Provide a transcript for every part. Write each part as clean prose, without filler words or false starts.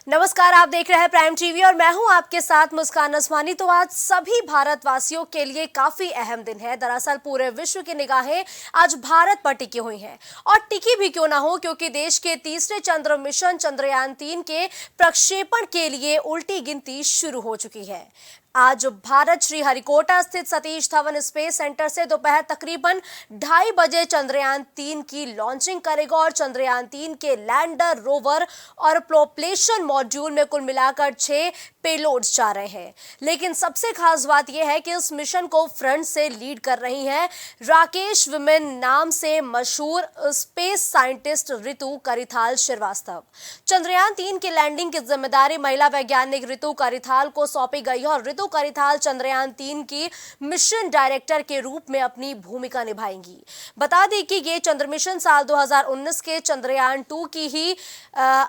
नमस्कार, आप देख रहे हैं प्राइम टीवी और मैं हूं आपके साथ मुस्कान असमानी। तो आज सभी भारतवासियों के लिए काफी अहम दिन है। दरअसल पूरे विश्व की निगाहें आज भारत पर टिकी हुई हैं और टिकी भी क्यों ना हो, क्योंकि देश के तीसरे चंद्र मिशन चंद्रयान-3 के प्रक्षेपण के लिए उल्टी गिनती शुरू हो चुकी है। आज भारत श्रीहरिकोटा स्थित सतीश धवन स्पेस सेंटर से दोपहर तकरीबन 2:30 बजे चंद्रयान-3 की लॉन्चिंग करेगा और चंद्रयान-3 के लैंडर, रोवर और प्रोपल्शन मॉड्यूल में कुल मिलाकर 6 पेलोड्स जा रहे हैं। लेकिन सबसे खास बात यह है कि इस मिशन को फ्रंट से लीड कर रही हैं राकेश विमेन नाम से मशहूर स्पेस साइंटिस्ट ऋतु करिथाल श्रीवास्तव। चंद्रयान-3 की लैंडिंग की जिम्मेदारी महिला वैज्ञानिक ऋतु करिथाल को सौंपी गई है और ऋतु करिथाल चंद्रयान-3 की मिशन डायरेक्टर के रूप में अपनी भूमिका निभाएंगी। बता दें कि ये चंद्र मिशन साल 2019 के चंद्रयान-2 की ही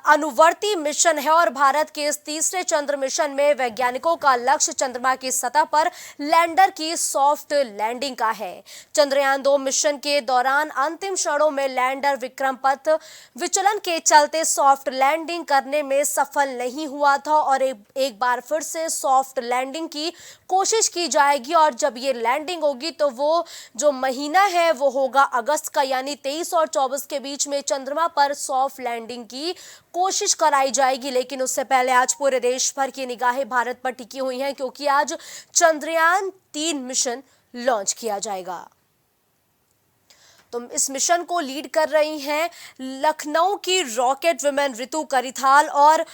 अनुवर्ती मिशन है और भारत के इस तीसरे चंद्र मिशन में वैज्ञानिकों का लक्ष्य चंद्रमा की सतह पर लैंडर की सॉफ्ट लैंडिंग का है। चंद्रयान-2 मिशन के दौरान अंतिम क्षणों में लैंडर विक्रम पथ विचलन के चलते सॉफ्ट लैंडिंग करने में सफल नहीं हुआ था और एक बार फिर से सॉफ्ट लैंडिंग की कोशिश की जाएगी और जब ये लैंडिंग होगी तो वो जो महीना है वो होगा अगस्त का, यानी 23 और 24 के बीच में चंद्रमा पर सॉफ्ट लैंडिंग की कोशिश कराई जाएगी। लेकिन उससे पहले आज पूरे देश भर की निगाहें भारत पर टिकी हुई हैं, क्योंकि आज चंद्रयान-3 मिशन लॉन्च किया जाएगा। तो इस मिशन को लीड कर रही हैं लखनऊ की रॉकेट विमेन ऋतु करिथाल और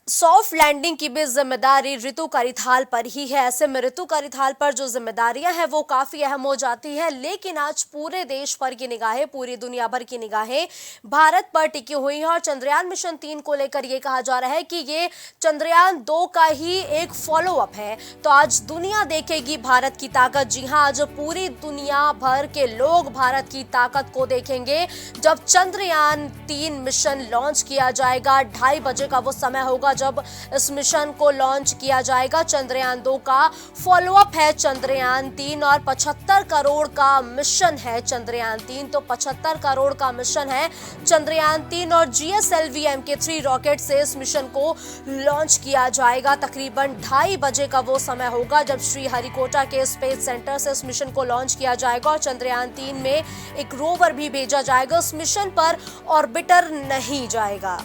सॉफ्ट लैंडिंग की भी जिम्मेदारी ऋतु करिथाल पर ही है। ऐसे में ऋतु करिथाल पर जो जिम्मेदारियां हैं वो काफी अहम हो जाती है। लेकिन आज पूरे देश भर की निगाहें, पूरी दुनिया भर की निगाहें भारत पर टिकी हुई हैं और चंद्रयान मिशन 3 को लेकर ये कहा जा रहा है कि ये चंद्रयान-2 का ही एक फॉलो अप है। तो आज दुनिया देखेगी भारत की ताकत। जी हाँ, आज पूरी दुनिया भर के लोग भारत की ताकत को देखेंगे जब चंद्रयान-3 मिशन लॉन्च किया जाएगा। 2:30 बजे का वो समय होगा जब इस मिशन को लॉन्च किया जाएगा। चंद्रयान-2 का फॉलोअप है चंद्रयान-3 और 75 करोड़ का मिशन है चंद्रयान-3। तो 75 करोड़ का मिशन है चंद्रयान-3 और GSLV Mk3 रॉकेट से इस मिशन को लॉन्च किया जाएगा। तकरीबन 2:30 बजे का वो समय होगा जब श्रीहरिकोटा के स्पेस सेंटर से इस मिशन को लॉन्च किया जाएगा और चंद्रयान-3 में एक रोवर भी भेजा जाएगा। उस मिशन पर ऑर्बिटर नहीं जाएगा।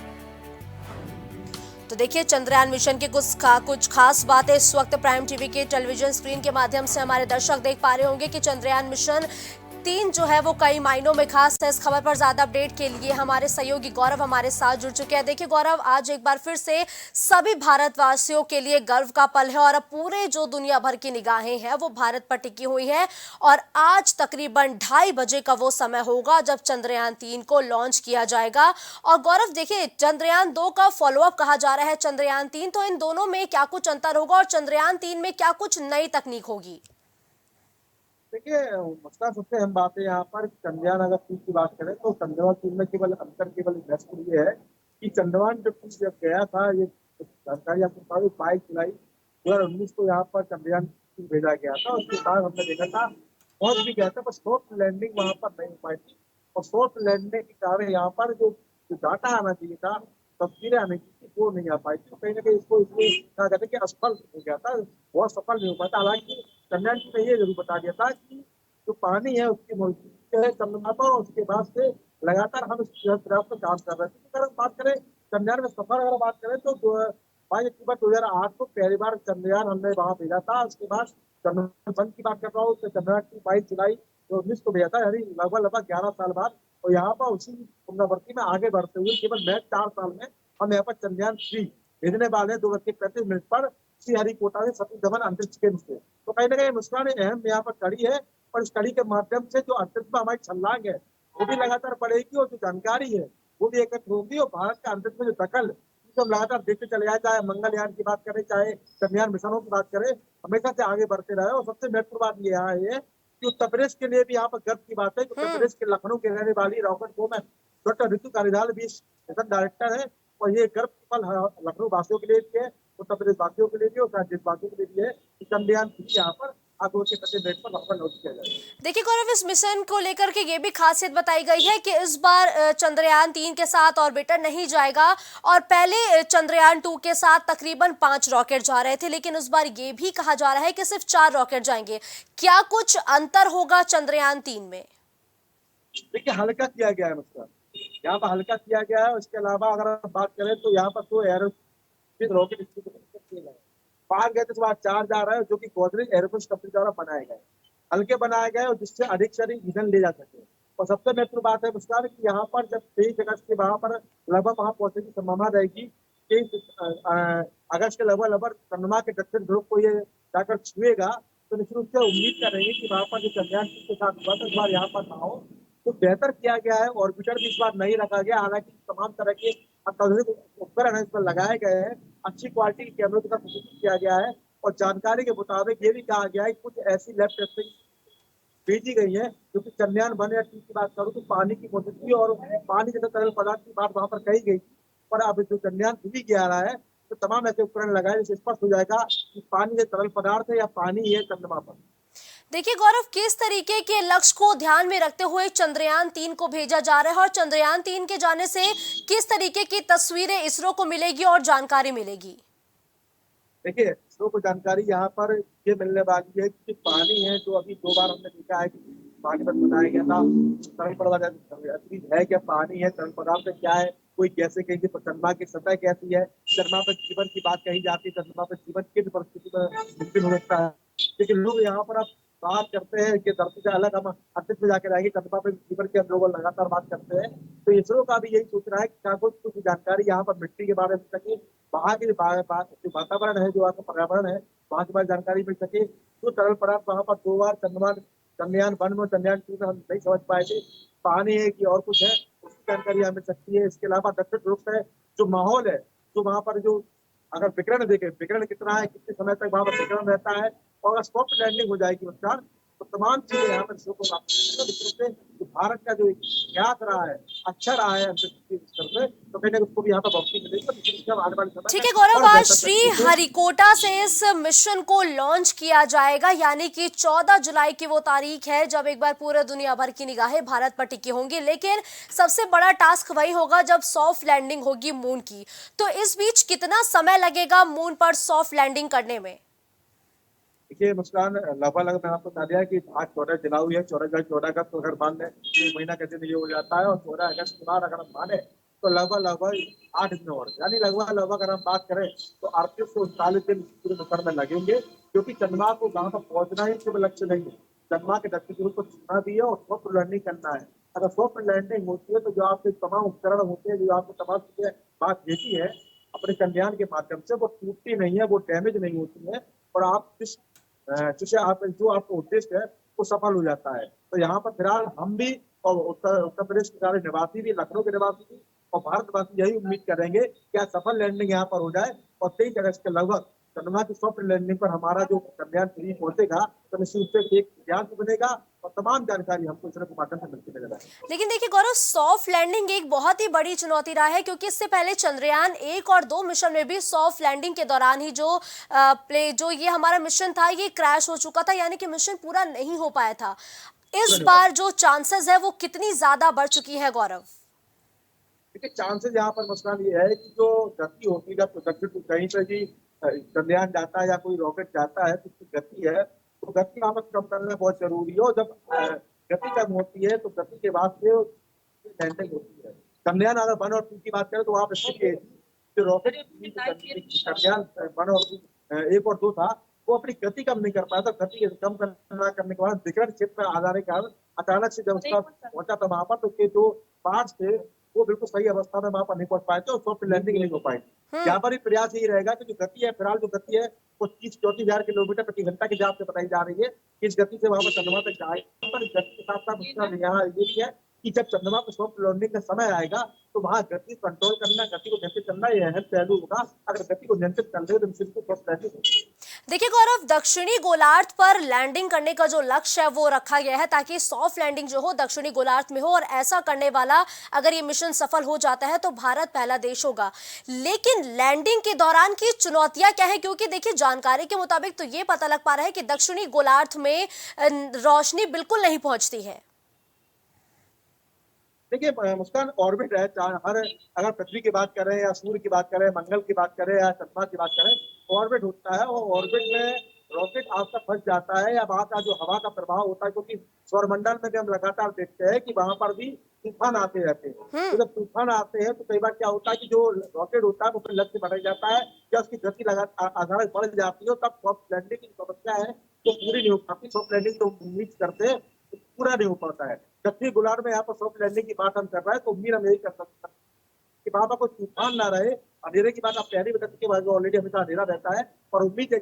तो देखिए, चंद्रयान मिशन के कुछ खास बातें इस वक्त प्राइम टीवी के टेलीविजन स्क्रीन के माध्यम से हमारे दर्शक देख पा रहे होंगे कि चंद्रयान मिशन 3 जो है वो कई मायनों में खास है। इस खबर पर ज्यादा अपडेट के लिए हमारे सहयोगी गौरव हमारे साथ जुड़ चुके हैं। देखिए गौरव, आज एक बार फिर से सभी भारतवासियों के लिए गर्व का पल है और अब पूरे जो दुनिया भर की निगाहें हैं वो भारत पर टिकी हुई हैं और आज तकरीबन 2:30 बजे का वो समय होगा जब चंद्रयान-3 को लॉन्च किया जाएगा। और गौरव देखिए, चंद्रयान-2 का फॉलोअप कहा जा रहा है चंद्रयान-3, तो इन दोनों में क्या कुछ अंतर होगा और चंद्रयान-3 में क्या कुछ नई तकनीक होगी? देखिए, मसला सबसे अहम बात है यहाँ पर। चंद्रयान अगर 3 की बात करें तो चंद्रयान-3 में केवल अंतर केवल महत्वपूर्ण ये है कि चंद्रयान जब गया था, ये जानकारी आपको बता दूं, 22 जुलाई 2019 को यहाँ पर चंद्रयान-3 भेजा गया था। उसके बाद हमने देखा था पहुंच भी गया था, पर सॉफ्ट लैंडिंग वहाँ पर नहीं हो पाई थी और सॉफ्ट लैंडिंग के कारण यहाँ पर जो डाटा आना चाहिए था, तस्वीरें आनी चाहिए थी, वो नहीं आ पाई थी। कहीं ना कहीं इसको इसलिए कहा जाता है कि असफल हो गया था, बहुत सफल नहीं हो पाया था। हालांकि चंद्रयान ने ये जरूर बता दिया था कि जो पानी है उसकी मौजूदगी है चंद्रमा पर, और उसके बाद से लगातार हम इस तरफ पर काम कर रहे थे। अगर बात करें चंद्रयान में सफर, अगर बात करें तो 22 अक्टूबर 2008 को पहली बार चंद्रयान हमने वहां भेजा था। उसके बाद चंद्रयान की बात कर रहा हूँ तो चंद्रयान की 22 जुलाई 2019 को भेजा था, यानी लगभग 11 साल बाद। और यहाँ पर उसी पुनरावृत्ति में आगे बढ़ते हुए केवल मैच 4 साल में हम यहाँ पर चंद्रयान-3 भेजने वाले 2:35 पर श्रीहरिकोटा से सतीश धवन अंतरिक्ष केंद्र से। तो कहीं ना कहीं मुस्कान अहम यहाँ पर कड़ी है और इस कड़ी के माध्यम से जो अंतरिक्ष में हमारी छलांग है वो भी लगातार बढ़ेगी और जो जानकारी है वो भी एकत्र होगी और भारत का अंतरिक्ष में जो दखल जिसे हम लगातार देखते चले जाए, चाहे मंगलयान की बात करें चाहे चंद्रयान मिशनों की बात करें, हमेशा से आगे बढ़ते रहे। और सबसे महत्वपूर्ण बात ये यहाँ है कि उत्तर प्रदेश के लिए भी यहाँ पर गर्व की बात है कि उत्तर प्रदेश के लखनऊ के रहने वाली रॉकेट वुमेन डॉक्टर ऋतु करिथाल भी मिशन डायरेक्टर है और ये गर्व की पल लखनऊ वासियों के लिए भी है, उत्तर प्रदेश वासियों के लिए भी और देशवासियों के लिए भी है कि चंद्रयान-3 यहाँ पर आगे उसके प्रति डेट पर वापस लॉन्च किया जाएगा। देखिए गौरव, इस मिशन को लेकर के ये भी खासियत बताई गई है कि इस बार चंद्रयान 3 के साथ ऑर्बिटर नहीं जाएगा और पहले चंद्रयान 2 के साथ तकरीबन 5 रॉकेट जा रहे थे, लेकिन इस बार ये भी कहा जा रहा है कि सिर्फ 4 रॉकेट जाएंगे। क्या कुछ अंतर होगा चंद्रयान 3 में? देखिए हल्का किया गया है उसका, यहाँ पर हल्का किया गया है। उसके अलावा अगर हम बात करें तो यहाँ पर दो एरोस्पेस रॉकेट किए गए, 5 गए थे, इस बार 4 जा रहा है, जो कि गोदरेज एरोस्पेस कंपनी द्वारा बनाए गए, हल्के बनाए गए और जिससे अधिक से अधिक ईंधन ले जा सके। और सबसे महत्वपूर्ण बात है मुस्कान कि यहाँ पर जब 23 अगस्त के वहां पर लगभग वहां पहुंचने की संभावना रहेगी। 23 अगस्त के लगभग चंद्रमा के दक्षिण ध्रुव को ये जाकर छुएगा, तो निश्चित रूप से उम्मीद कर रही है कि वहां पर जो चंद्रयान 3 के साथ हुआ था इस बार यहाँ पर ना हो। तो बेहतर किया गया है, ऑर्बिटर भी इस बार नहीं रखा गया, हालांकि तमाम तरह के अत्याधुनिक उपकरण है इस पर लगाए गए हैं, अच्छी क्वालिटी के कैमरों के साथ प्रदर्शित किया गया है। और जानकारी के मुताबिक ये भी कहा गया है कि कुछ ऐसी लैब टेस्टिंग भेजी गई है, क्योंकि चंद्रयान 1 या 2 की बात करूँ तो पानी की मौजूदगी और पानी जैसे तरल पदार्थ की बात वहां पर कही गई, पर अब जो चंद्रयान 3 की आ रहा है तो तमाम ऐसे उपकरण लगाए जिससे स्पष्ट हो जाएगा कि पानी ये तरल पदार्थ है या पानी है चंद्रमा पर। देखिए गौरव, किस तरीके के लक्ष्य को ध्यान में रखते हुए चंद्रयान 3 को भेजा जा रहा है और चंद्रयान 3 के जाने से किस तरीके की तस्वीरें इसरो को मिलेगी और जानकारी मिलेगी? देखिए इसरो को जानकारी यहाँ पर ये मिलने वाली है कि पानी है, जो अभी 2 बार हमने देखा है कि पानी पर बताया गया था तरल पदार्थ असली है क्या, पानी है, तरल पदार्थ क्या है, कोई कैसे कहीं चंद्रमा की सतह कैसी है, चंद्रमा पर जीवन की बात कही जाती है, चंद्रमा पर जीवन किस परिस्थिति में मुमकिन हो सकता है। लेकिन लोग यहाँ पर अब बात करते हैं कि धरती से अलग हम अंतरिक्ष में जाके रहेंगे, चंद्रमा पर जीवन के हम लोग लगातार बात करते हैं। तो इसरो का भी यही सोच रहा है कि क्या कुछ जानकारी यहाँ पर मिट्टी के बारे में सके, वहाँ के जो वातावरण है, जो आपका पर्यावरण है, वहाँ के बारे में जानकारी मिल सके। जो तरल पदार्थ वहाँ पर 2 बार चंद्रयान 1 और चंद्रयान 2 में हम नहीं समझ पाए थे, पानी है कि और कुछ है, उसकी जानकारी हमें मिल सकती है। इसके अलावा दक्षिण ध्रुव से जो माहौल है, जो वहाँ पर जो अगर विकिरण देखें, विकिरण कितना है, कितने समय तक वहाँ पर विकिरण रहता है, और अगर सॉफ्ट लैंडिंग हो जाएगी मुस्कान, तो तमाम चीजें यहाँ पर इसरो को प्राप्त तो भारत का जो इतिहास रहा है, अच्छा रहा है अंतरिक्ष के स्तर पे, तो कहीं ना कहीं उसको भी यहाँ पर वापसी मिलेगी। तो निश्चित रूप से हम आने वाले समय ठीक में है गौरव, और आज बेहतर श्री तरीके से हरिकोटा से इस मिशन को लॉन्च किया जाएगा, यानी कि 14 जुलाई की वो तारीख है जब एक बार पूरे दुनिया भर की निगाहें भारत पर टिकी होंगी। लेकिन सबसे बड़ा टास्क वही होगा जब सॉफ्ट लैंडिंग होगी मून की। तो इस बीच कितना समय लगेगा मून पर सॉफ्ट लैंडिंग करने में? देखिए मुस्कान, लगभग मैंने आपको बता दिया कि आज 14 जुलाई हुई है, 14 का तो अगर मान लें 1 महीना कैसे ये हो जाता है, और 14 अगस्त के बाद अगर हम माने तो लगभग 8 दिन और, यानी लगभग अगर हम बात करें तो 38 से 39 दिन पूरे मिशन में लगेंगे, क्योंकि चंद्रमा को वहां पर पहुंचना ही सिर्फ लक्ष्य नहीं है, चंद्रमा के दक्षिण ध्रुव को छूना भी है और सॉफ्ट लैंडिंग करना है। अगर सॉफ्ट लैंडिंग होती है तो जो आपके तमाम उपकरण होते हैं, जो आपको तमाम चीजें बात भेजी है अपने चंद्रयान के माध्यम से, वो टूटती नहीं है, वो डैमेज नहीं होती है, और आप जिसे आप जो आपका उद्देश्य है वो सफल हो जाता है। तो यहाँ पर फिलहाल हम भी और उत्तर प्रदेश के सारे निवासी भी, लखनऊ के निवासी भी और भारत निवासी यही उम्मीद करेंगे कि आज सफल लैंडिंग यहाँ पर हो जाए, और 23 अगस्त के लगभग चंद्रमा की सॉफ्ट लैंडिंग पर हमारा जो चंद्रयान 3 पहुंचेगा, तो निश्चित रूप से एक इतिहास भी बनेगा और तमाम जानकारी हमको इसरो के माध्यम से मिलती नजर आएगी। लेकिन देखिए गौरव, सॉफ्ट लैंडिंग एक बहुत ही बड़ी चुनौती रहा है, क्योंकि इससे पहले चंद्रयान 1 और 2 मिशन में भी सॉफ्ट लैंडिंग के दौरान ही जो ये हमारा मिशन था ये क्रैश हो चुका था, यानी कि मिशन पूरा नहीं हो पाया था। इस बार जो चांसेस है वो कितनी ज्यादा बढ़ चुकी है गौरव? देखिए चांसेस यहाँ पर मुस्कान ये है कि जो गति होती है, जब दक्षिण कहीं से भी चंद्रयान जाता है या कोई रॉकेट जाता है तो उसकी गति है, तो गति वहां पर कम करना बहुत जरूरी है। और जब गति कम होती है तो गति के बाद से लैंडिंग होती है। चंद्रयान अगर 1 और 2 की बात करें तो वहां पर जो रॉकेट चंद्रयान 1 और 2 था, वो अपनी गति कम नहीं कर पाया था। गति कम करने के बाद विकिरण क्षेत्र आ जाने के कारण अचानक से जब उसका पहुंचा था वहां पर, तो उसके जो पार्ट्स थे वो बिल्कुल सही अवस्था में वहां पर नहीं पहुंच पाए थे और सॉफ्ट लैंडिंग नहीं हो पाई। यहाँ पर भी प्रयास यही रहेगा कि जो गति है, फिलहाल जो गति है वो 30-34 हजार किलोमीटर प्रति घंटा के हिसाब से बताई जा रही है, इस गति से वहां पर चंद्रमा तक जाए। पर इस गति के साथ साथ यहाँ ये भी है कि जब चंद्रमा पर सॉफ्ट लैंडिंग का समय आएगा तो वहां गति कंट्रोल करना, गति को नियंत्रित करना ये अहम पहलू होगा। अगर गति को नियंत्रित कर ले तो मिशन को सॉफ्ट लैंडिंग होगी। देखिए गौरव, दक्षिणी गोलार्ध पर लैंडिंग करने का जो लक्ष्य है वो रखा गया है ताकि सॉफ्ट लैंडिंग जो हो दक्षिणी गोलार्ध में हो, और ऐसा करने वाला अगर ये मिशन सफल हो जाता है तो भारत पहला देश होगा। लेकिन लैंडिंग के दौरान की चुनौतियां क्या है, क्योंकि देखिए जानकारी के मुताबिक तो ये पता लग पा रहा है कि दक्षिणी गोलार्ध में रोशनी बिल्कुल नहीं पहुंचती है। देखिए मुस्कान, ऑर्बिट है, हर अगर पृथ्वी की बात करें या सूर्य की बात करें, मंगल की बात करें या चंद्रमा की बात करें, ऑर्बिट होता है और ऑर्बिट में रॉकेट आज तक फंस जाता है या वहां का जो हवा का प्रभाव होता है, क्योंकि सौरमंडल में भी हम लगातार देखते हैं कि वहां पर भी तूफान आते रहते हैं। तो जब तूफान आते हैं तो कई बार क्या होता है कि जो रॉकेट होता है वो अपने लक्ष्य बढ़ जाता है या उसकी गति अचानक बढ़ जाती है, तब सॉफ्ट लैंडिंग की समस्या है तो पूरी नहीं हो पाती। सॉफ्ट लैंडिंग तो उम्मीद करते हैं पूरा नहीं हो पाता है। दक्षिणी गोलार्ध में यहाँ पर सॉफ्ट लैंडिंग की बात हम कर रहे हैं तो उम्मीद हम यही कर सकते हैं कि वहां पर कोई तूफान ना रहे। अंधेरे की बात आप पहले बता चुके हैं, ऑलरेडी हमेशा अंधेरा रहता है, और उम्मीद है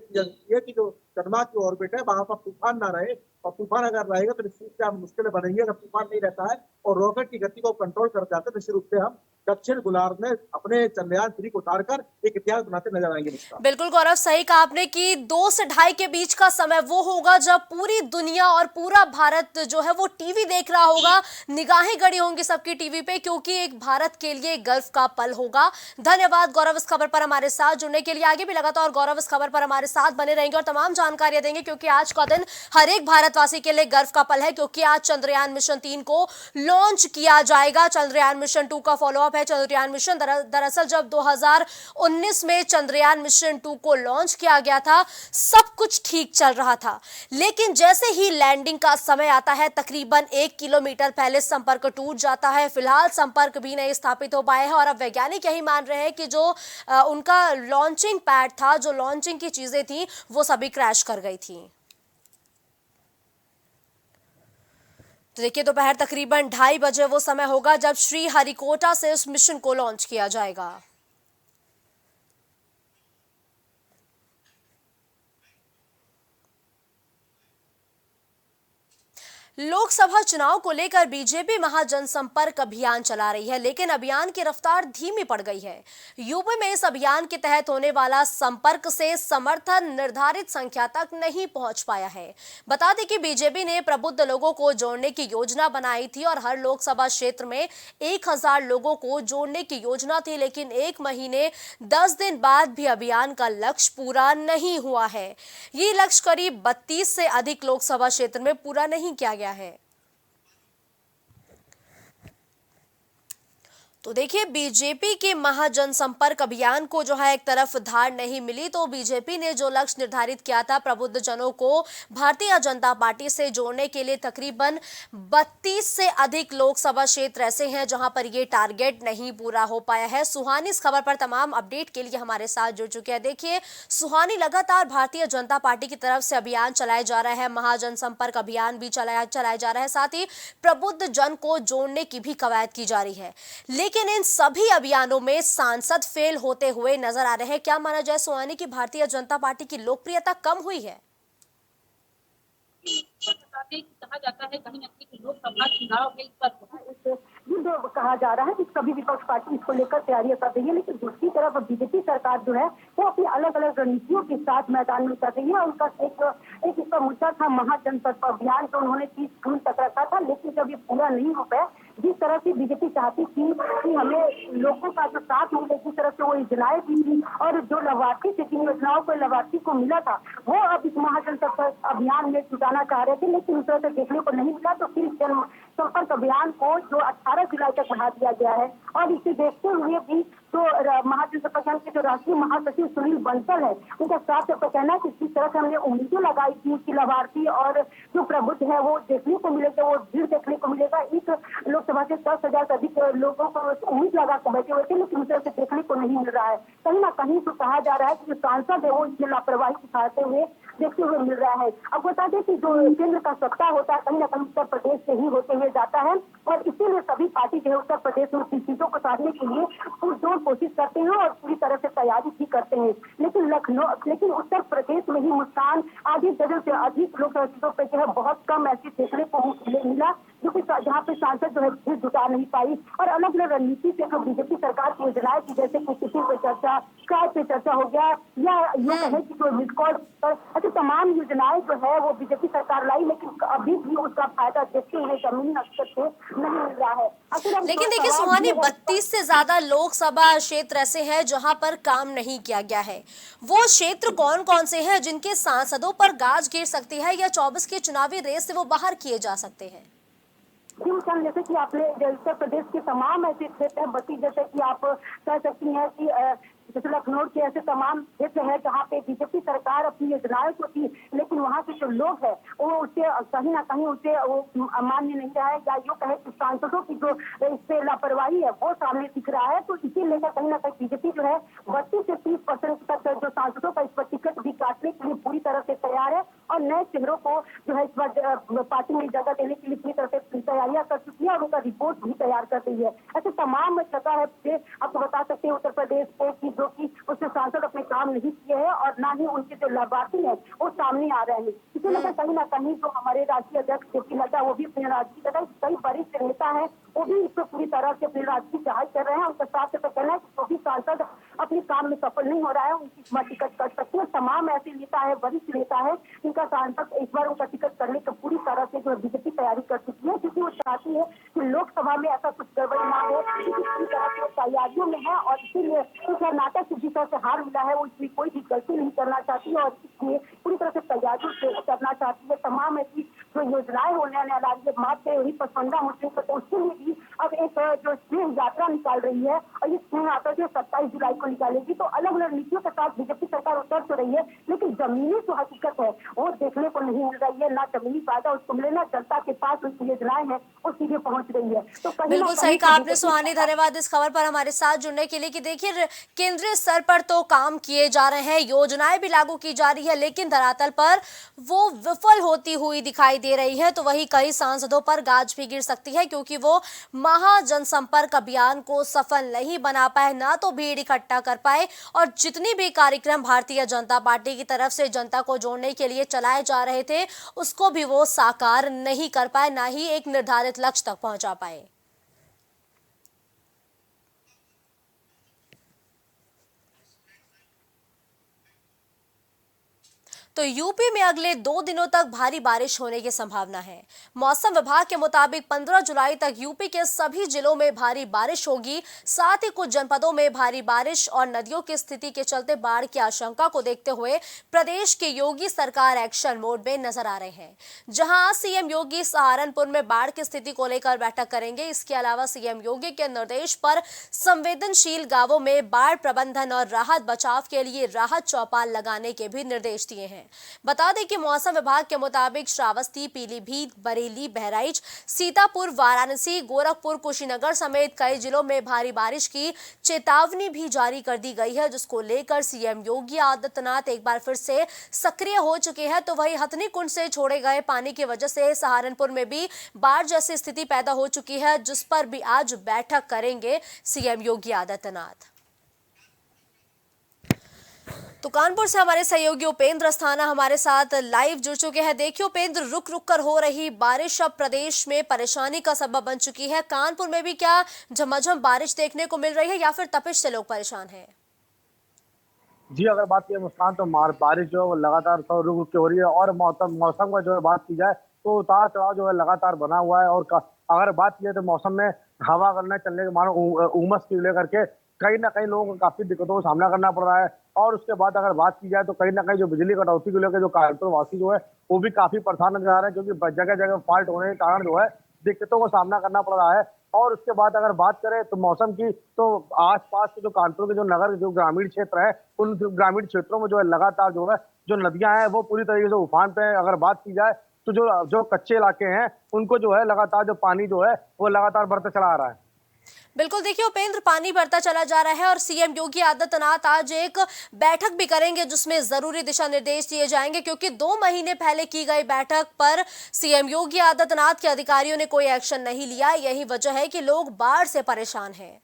कि जो चंद्रमा की ऑर्बिट है वहां पर तूफान ना रहे, और तूफान अगर रहेगा तो निश्चित रूप से हम मुश्किलें बनेंगी। अगर तूफान नहीं रहता है और रॉकेट की गति को कंट्रोल कर जाते हैं तो निश्चित रूप से हम दक्षिण गोलार्ध में अपने चंद्रयान-3 को उतारकर एक इतिहास बनाते नजर आएंगे। बिल्कुल गौरव, सही कहा आपने कि 2 से ढाई के बीच का समय वो होगा जब पूरी दुनिया और पूरा भारत जो है वो टीवी देख रहा होगा, निगाहें गड़ी होंगी सबकी टीवी पे, क्योंकि एक भारत के लिए गर्व का पल होगा। धन्यवाद गौरव इस खबर पर हमारे साथ जुड़ने के लिए। आगे भी लगातार गौरव इस खबर पर हमारे साथ बने रहेंगे और तमाम जानकारियां देंगे, क्योंकि आज का दिन हर एक भारतवासी के लिए गर्व का पल है, क्योंकि आज चंद्रयान मिशन 3 को लॉन्च किया जाएगा। चंद्रयान मिशन 2 का फॉलोअप है चंद्रयान मिशन। दरअसल जब 2019 में चंद्रयान मिशन 2 को लॉन्च किया गया था, सब कुछ ठीक चल रहा था, लेकिन जैसे ही लैंडिंग का समय आता है तकरीबन 1 किलोमीटर पहले संपर्क टूट जाता है। फिलहाल संपर्क भी नहीं स्थापित हो पाए हैं और अब वैज्ञानिक यही मान रहे हैं कि जो उनका लॉन्चिंग पैड था, जो लॉन्चिंग की चीजें थी, वो सभी क्रैश कर गई थी। तो देखिए दोपहर तकरीबन 2:30 बजे वो समय होगा जब श्री हरिकोटा से इस मिशन को लॉन्च किया जाएगा। लोकसभा चुनाव को लेकर बीजेपी महाजनसंपर्क अभियान चला रही है, लेकिन अभियान की रफ्तार धीमी पड़ गई है। यूपी में इस अभियान के तहत होने वाला संपर्क से समर्थन निर्धारित संख्या तक नहीं पहुंच पाया है। बता दें कि बीजेपी ने प्रबुद्ध लोगों को जोड़ने की योजना बनाई थी और हर लोकसभा क्षेत्र में 1000 लोगों को जोड़ने की योजना थी, लेकिन 1 महीने 10 दिन बाद भी अभियान का लक्ष्य पूरा नहीं हुआ है। ये लक्ष्य करीब 32 से अधिक लोकसभा क्षेत्र में पूरा नहीं किया गया है। तो देखिए बीजेपी के महाजनसंपर्क अभियान को जो है एक तरफ धार नहीं मिली, तो बीजेपी ने जो लक्ष्य निर्धारित किया था प्रबुद्ध जनों को भारतीय जनता पार्टी से जोड़ने के लिए, तकरीबन 32 से अधिक लोकसभा क्षेत्र ऐसे हैं जहां पर ये टारगेट नहीं पूरा हो पाया है। सुहानी इस खबर पर तमाम अपडेट के लिए हमारे साथ जुड़ चुके हैं। देखिए सुहानी, लगातार भारतीय जनता पार्टी की तरफ से अभियान चलाया जा रहा है, महाजनसंपर्क अभियान भी चलाया जा रहा है, साथ ही प्रबुद्ध जन को जोड़ने की भी कवायद की जा रही है, लेकिन इन सभी अभियानों में सांसद फेल होते हुए नजर आ रहे हैं। क्या माना जाए सुहानी की भारतीय जनता पार्टी की लोकप्रियता कम हुई है? कहा जाता है कहीं न कहीं लोकसभा चुनाव है, इस पर युद्ध कहा जा रहा है कि सभी विपक्ष पार्टी इसको लेकर तैयारियां कर रही है, लेकिन दूसरी तरफ बीजेपी सरकार जो है वो अपनी अलग अलग रणनीतियों के साथ मैदान में कर रही है। उनका एक इसका मुद्दा था महाजनसंपर्क अभियान, तो उन्होंने 30 जून तक रखा था, लेकिन जब ये पूरा नहीं हो पाया, जिस तरह से बीजेपी चाहती थी कि हमें लोगों का जो साथ मिले, जिस तरह से वो योजनाएं भी थी और जो लाभार्थी थे, जिन योजनाओं को लाभार्थी को मिला था, वो अब इस महाजनसंपर्क अभियान में जुटाना चाह रहे थे, लेकिन उस तरह से देखने को नहीं मिला। तो फिर जनसंपर्क अभियान को जो 18 जुलाई तक बढ़ा दिया गया है, और इसे देखते हुए भी तो महाजनसंपर्क के जो राष्ट्रीय महासचिव सुनील बंसल है, उनका साफ तौर पर कहना है कि जिस तरह से हमने उम्मीदें लगाई थी कि लाभार्थी और जो प्रबुद्ध है वो देखने को मिलेगा, वो भीड़ देखने को मिलेगा, इस लोकसभा से 10,000 से अधिक लोगों को उम्मीद लगा कर बैठे हुए थे, लेकिन उस तरह से देखने को नहीं मिल रहा है। कहीं ना कहीं तो कहा जा रहा है कि जो सांसद है वो इसमें लापरवाही दिखाते हुए देखते हुए मिल रहा है। अब बता दें कि जो केंद्र का सत्ता होता है कहीं ना कहीं उत्तर प्रदेश से ही होते हुए जाता है, और इसीलिए सभी पार्टी जो है उत्तर प्रदेश में अपनी सीटों को साधने के लिए पुरजोर कोशिश करते हैं और पूरी तरह से तैयारी भी करते हैं। लेकिन उत्तर प्रदेश में ही मुस्कान आधी दर्जन से अधिक लोकसभा सीटों पर जो है बहुत कम ऐसी देखने को मिला जो कि जहाँ पे सांसद जो है भीड़ जुटा नहीं पाई और अलग अलग रणनीति से जो बीजेपी सरकार की योजनाएं थी, जैसे कि किसी पे चर्चा, काय पे चर्चा हो गया, या ये कहे कि जो मिड कॉल पर ऐसी तमाम योजनाएं जो है वो बीजेपी सरकार लाई, लेकिन अभी भी उसका फायदा देखते हुए जमीनी स्तर से नहीं मिल रहा है। लेकिन देखिए सुहानी, 32 से ज्यादा लोकसभा क्षेत्र ऐसे हैं जहां पर काम नहीं किया गया है। वो क्षेत्र कौन कौन से हैं जिनके सांसदों पर गाज गिर सकती है या 24 के चुनावी रेस से वो बाहर किए जा सकते हैं? जी, जैसे कि आपने उत्तर प्रदेश के तमाम ऐसे क्षेत्र हैं, बत्ती जैसे कि आप कह सकती हैं कि जैसे लखनऊ के ऐसे तमाम क्षेत्र है जहाँ पे बीजेपी सरकार अपनी योजनाएं को थी, लेकिन वहाँ के जो लोग हैं वो उससे कहीं ना कहीं उसे वो मान्य नहीं रहा है, या यूँ कहे कि सांसदों की जो इस पे लापरवाही है वो सामने दिख रहा है। तो इसी लेकर कहीं ना कहीं बीजेपी जो है 32 से 30% तक जो सांसदों का इस पर टिकट भी काटने के लिए पूरी तरह से तैयार है और नए चेहरों को जो है इस बार पार्टी में जगह देने के लिए पूरी तरह से तैयारियां कर चुकी है और उनका रिपोर्ट भी तैयार कर रही है। ऐसे तमाम जगह है, आपको बता सकते हैं उत्तर प्रदेश को कि जो कि उससे सांसद अपने काम नहीं किए हैं और ना ही उनके जो लाभार्थी हैं वो सामने आ रहे हैं। इसी लेकर कहीं ना कहीं जो हमारे राष्ट्रीय अध्यक्ष जेपी नड्डा, वो भी अपने राजनीति तथा कई वरिष्ठ नेता है, वो भी इसको पूरी तरह से अपनी राजनीति जाहिर कर रहे हैं। उनका साथ से कहना है कि जो भी सांसद अपने काम में सफल नहीं हो रहा है उनकी इस बार टिकट कट सकते हैं। तमाम ऐसे नेता है, वरिष्ठ नेता है, इनका सांसद इस बार उनका टिकट करने की पूरी तरह से जो बीजेपी तैयारी कर चुकी है, क्योंकि वो चाहती है कि लोकसभा में ऐसा कुछ गड़बड़ी ना हो, पूरी तरह से तैयारियों में है और इसीलिए कर्नाटक से जिस तरह से हार मिला है वो इसमें कोई भी गलती नहीं करना चाहती है और इसलिए पूरी तरह से तैयारी से करना चाहती है। तमाम ऐसी जो योजनाएं होने वाली है, मार्च से वही पसंदा मुस्लिम को, तो उसके लिए भी अब एक जो स्नेह यात्रा निकाल रही है और ये स्नेह यात्रा जो 27 जुलाई को निकालेगी। तो अलग अलग नीतियों के साथ बीजेपी सरकार उतर तो रही है, लेकिन जमीनी जो हकीकत है वो देखने को नहीं मिल रही है। ना जमीनी फायदा उसको मिले, ना जनता के पास उसकी योजनाएं हैं वो सीधे पहुंच रही है। तो बिल्कुल सही कहा आपने सुहानी, धन्यवाद इस खबर पर हमारे साथ जुड़ने के लिए। कि देखिए केंद्रीय स्तर पर तो काम किए जा रहे हैं, योजनाएं भी लागू की जा रही है, लेकिन धरातल पर वो विफल होती हुई दिखाई दे रही है। तो वही कई सांसदों पर गाज भी गिर सकती है क्योंकि वो महाजनसंपर्क अभियान को सफल नहीं बना पाए, ना तो भीड़ इकट्ठा कर पाए और जितनी भी कार्यक्रम भारतीय जनता पार्टी की तरफ से जनता को जोड़ने के लिए चलाए जा रहे थे उसको भी वो साकार नहीं कर पाए, ना ही एक निर्धारित लक्ष्य तक पहुंचा पाए। तो यूपी में अगले 2 दिनों तक भारी बारिश होने की संभावना है। मौसम विभाग के मुताबिक 15 जुलाई तक यूपी के सभी जिलों में भारी बारिश होगी। साथ ही कुछ जनपदों में भारी बारिश और नदियों की स्थिति के चलते बाढ़ की आशंका को देखते हुए प्रदेश के योगी सरकार एक्शन मोड में नजर आ रहे हैं। जहां आज सीएम योगी सहारनपुर में बाढ़ की स्थिति को लेकर बैठक करेंगे। इसके अलावा सीएम योगी के निर्देश पर संवेदनशील गांवों में बाढ़ प्रबंधन और राहत बचाव के लिए राहत चौपाल लगाने के भी निर्देश दिए हैं। बता दें कि मौसम विभाग के मुताबिक श्रावस्ती, पीलीभीत, बरेली, बहराइच, सीतापुर, वाराणसी, गोरखपुर, कुशीनगर समेत कई जिलों में भारी बारिश की चेतावनी भी जारी कर दी गई है, जिसको लेकर सीएम योगी आदित्यनाथ एक बार फिर से सक्रिय हो चुके हैं। तो वही हथनी कुंड से छोड़े गए पानी की वजह से सहारनपुर में भी बाढ़ जैसी स्थिति पैदा हो चुकी है, जिस पर भी आज बैठक करेंगे सीएम योगी आदित्यनाथ। तो कानपुर से हमारे सहयोगी उपेंद्र अस्थाना हमारे साथ लाइव जुड़ चुके हैं। देखिए उपेंद्र, रुक रुक कर हो रही बारिश अब प्रदेश में परेशानी का सबब बन चुकी है। कानपुर में भी क्या झमाझम बारिश देखने को मिल रही है या फिर तपिश से लोग परेशान हैं? जी, अगर बात की मुस्कान तो बारिश जो है वो लगातार रुक रुक के हो रही है और मौसम का जो है बात की जाए तो उतार चढ़ाव जो है लगातार बना हुआ है। और अगर बात की जाए तो मौसम में हवा करने चलने के मानो उमस को लेकर के कहीं ना कहीं लोगों को काफी दिक्कतों का सामना करना पड़ रहा है। और उसके बाद अगर बात की जाए तो कहीं ना कहीं जो बिजली कटौती को लेकर जो कानपुर वासी जो है वो भी काफी परेशान नजर आ रहे हैं, क्योंकि जगह जगह फॉल्ट होने के कारण जो है दिक्कतों का सामना करना पड़ रहा है। और उसके बाद अगर बात करें तो मौसम की, तो आसपास के जो कानपुर के जो नगर जो ग्रामीण क्षेत्र है उन ग्रामीण क्षेत्रों में जो है लगातार जो है जो नदियां हैं वो पूरी तरीके से उफान पे है। अगर बात की जाए तो जो कच्चे इलाके हैं उनको जो है लगातार जो पानी जो है वो लगातार बढ़ता चला आ रहा है। बिल्कुल, देखिए उपेंद्र, पानी बढ़ता चला जा रहा है और सीएम योगी आदित्यनाथ आज एक बैठक भी करेंगे जिसमें जरूरी दिशा निर्देश दिए जाएंगे, क्योंकि 2 महीने पहले की गई बैठक पर सीएम योगी आदित्यनाथ के अधिकारियों ने कोई एक्शन नहीं लिया। यही वजह है कि लोग बाढ़ से परेशान हैं।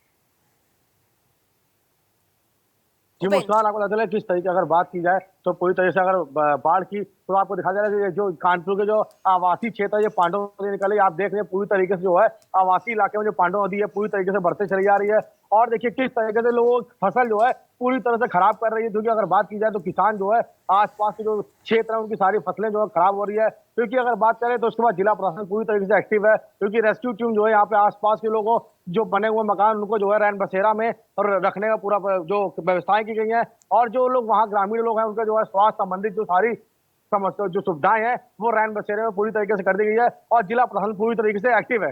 जी उपेंद्र। मुस्कान, आपको पता चले किस तरीके अगर बात की जाए तो पूरी तरह से अगर बाढ़ की तो आपको दिखा जा रहा है कि जो कानपुर के जो आवासीय क्षेत्र है ये पांडव नदी निकले, आप देख रहे हैं पूरी तरीके से जो है आवासीय इलाके में जो पांडव नदी है पूरी तरीके से बढ़ते चली जा रही है। और देखिए किस तरीके से लोगों की फसल जो है पूरी तरह से खराब कर रही है, क्योंकि अगर बात की जाए तो किसान जो है आसपास के जो क्षेत्र है उनकी सारी फसलें जो है खराब हो रही है। क्योंकि अगर बात करें तो उसके बाद जिला प्रशासन पूरी तरीके से एक्टिव है, क्योंकि रेस्क्यू टीम जो है यहाँ पे आसपास के लोगों जो बने हुए मकान उनको जो है रैन बसेरा में और रखने का पूरा जो व्यवस्थाएं की गई है। और जो लोग वहाँ ग्रामीण लोग हैं उनका जो है स्वास्थ्य संबंधित जो सारी समस्या जो सुविधाएं हैं वो रैन बसेरे में पूरी तरीके से कर दी गई है और जिला प्रशासन पूरी तरीके से एक्टिव है।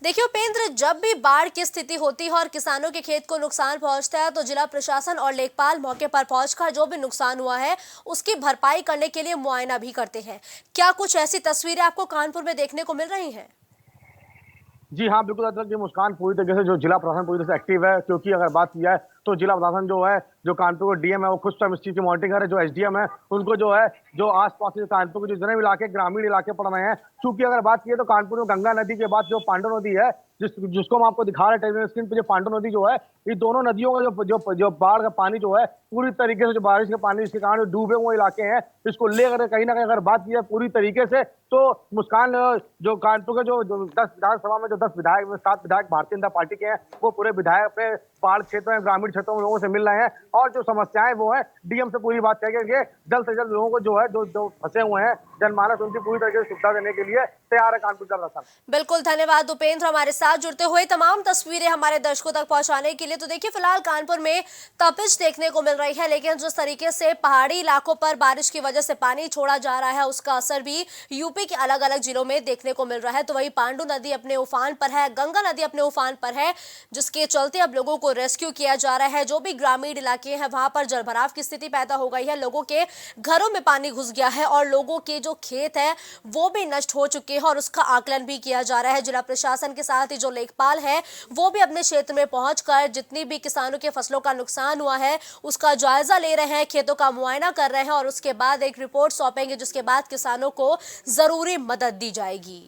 देखिए उपेंद्र, जब भी बाढ़ की स्थिति होती है और किसानों के खेत को नुकसान पहुंचता है तो जिला प्रशासन और लेखपाल मौके पर पहुंचकर जो भी नुकसान हुआ है उसकी भरपाई करने के लिए मुआयना भी करते हैं। क्या कुछ ऐसी तस्वीरें आपको कानपुर में देखने को मिल रही हैं? जी हाँ, बिल्कुल अदरक की मुस्कान पूरी तरीके से जो जिला प्रशासन पूरी तरह से एक्टिव है, क्योंकि अगर बात की जाए तो जिला प्रशासन जो है जो कानपुर का डीएम है वो खुद टाइम इस चीज की मॉनिटरिंग कर रहे हैं। जो एसडीएम है उनको जो है जो आसपास के कानपुर के जो जितने भी इलाके ग्रामीण इलाके पड़ रहे हैं, क्योंकि अगर बात की तो कानपुर में गंगा नदी के बाद जो पांडव नदी है जिसको हम आपको दिखा रहे हैं टेलीविजन स्क्रीन पे, जो पांडव नदी जो है ये दोनों नदियों का जो बाढ़ का पानी जो है पूरी तरीके से जो बारिश के पानी जिसके कारण जो डूबे हुए इलाके हैं इसको लेकर कहीं ना कहीं अगर बात की जाए पूरी तरीके से तो मुस्कान जो कानपुर के जो 10 विधानसभा में जो 10 विधायक में 7 विधायक भारतीय जनता पार्टी के हैं वो पूरे विधायक पे पहाड़ क्षेत्रों में ग्रामीण क्षेत्रों में लोगों से मिल रहे हैं और जो समस्याएं वो है डीएम से पूरी बात करेंगे जल्द से जल्द लोगों को जो है जो फंसे हुए हैं जनमानस उनकी पूरी तरीके से सुविधा देने के लिए तैयार है कानपुर का प्रशासन। बिल्कुल, धन्यवाद उपेंद्र हमारे साथ जुड़ते हुए तमाम तस्वीरें हमारे दर्शकों तक पहुंचाने के लिए। तो देखिए फिलहाल कानपुर में तपिश देखने को मिल रही है, लेकिन जिस तरीके से पहाड़ी इलाकों पर बारिश की वजह से पानी छोड़ा जा रहा है उसका असर भी यूपी के अलग अलग जिलों में देखने को मिल रहा है। तो वही पांडु नदी अपने उफान पर है, गंगा नदी अपने उफान पर है, जिसके चलते अब लोगों को रेस्क्यू किया जा रहा है। जो भी ग्रामीण इलाके हैं वहां पर जलभराव की स्थिति पैदा हो गई है, लोगों के घरों में पानी घुस गया है और लोगों के जो खेत है वो भी नष्ट हो चुके हैं और उसका आकलन भी किया जा रहा है। जिला प्रशासन के साथ ही जो लेखपाल है वो भी अपने क्षेत्र में पहुंचकर जितनी भी किसानों के फसलों का नुकसान हुआ है उसका जायजा ले रहे हैं, खेतों का मुआयना कर रहे हैं और उसके बाद एक रिपोर्ट सौंपेंगे, जिसके बाद किसानों को जरूरी मदद दी जाएगी।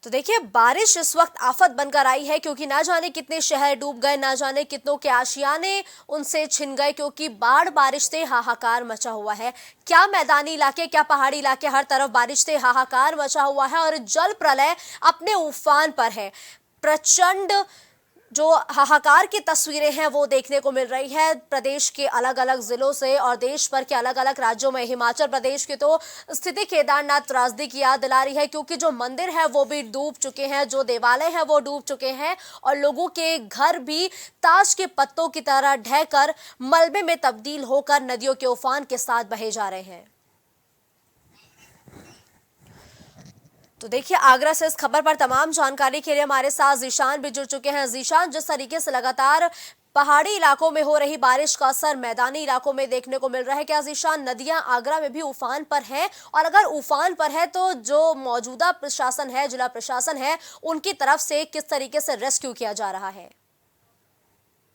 तो देखिए बारिश इस वक्त आफत बनकर आई है, क्योंकि ना जाने कितने शहर डूब गए, ना जाने कितनों के आशियाने उनसे छिन गए, क्योंकि बाढ़ बारिश से हाहाकार मचा हुआ है। क्या मैदानी इलाके, क्या पहाड़ी इलाके, हर तरफ बारिश से हाहाकार मचा हुआ है और जल प्रलय अपने उफान पर है। प्रचंड जो हाहाकार की तस्वीरें हैं वो देखने को मिल रही है प्रदेश के अलग अलग जिलों से और देश भर के अलग अलग राज्यों में। हिमाचल प्रदेश की तो स्थिति केदारनाथ त्रासदी की याद दिला रही है, क्योंकि जो मंदिर है वो भी डूब चुके हैं, जो देवालय है वो डूब चुके हैं और लोगों के घर भी ताश के पत्तों की तरह ढहकर मलबे में तब्दील होकर नदियों के उफान के साथ बहे जा रहे हैं। तो देखिए आगरा से इस खबर पर तमाम जानकारी के लिए हमारे साथ जीशान भी जुड़ चुके हैं। जीशान, जिस तरीके से लगातार पहाड़ी इलाकों में हो रही बारिश का असर मैदानी इलाकों में देखने को मिल रहा है, क्या जीशान नदियां आगरा में भी उफान पर हैं? और अगर उफान पर है तो जो मौजूदा प्रशासन है, जिला प्रशासन है, उनकी तरफ से किस तरीके से रेस्क्यू किया जा रहा है?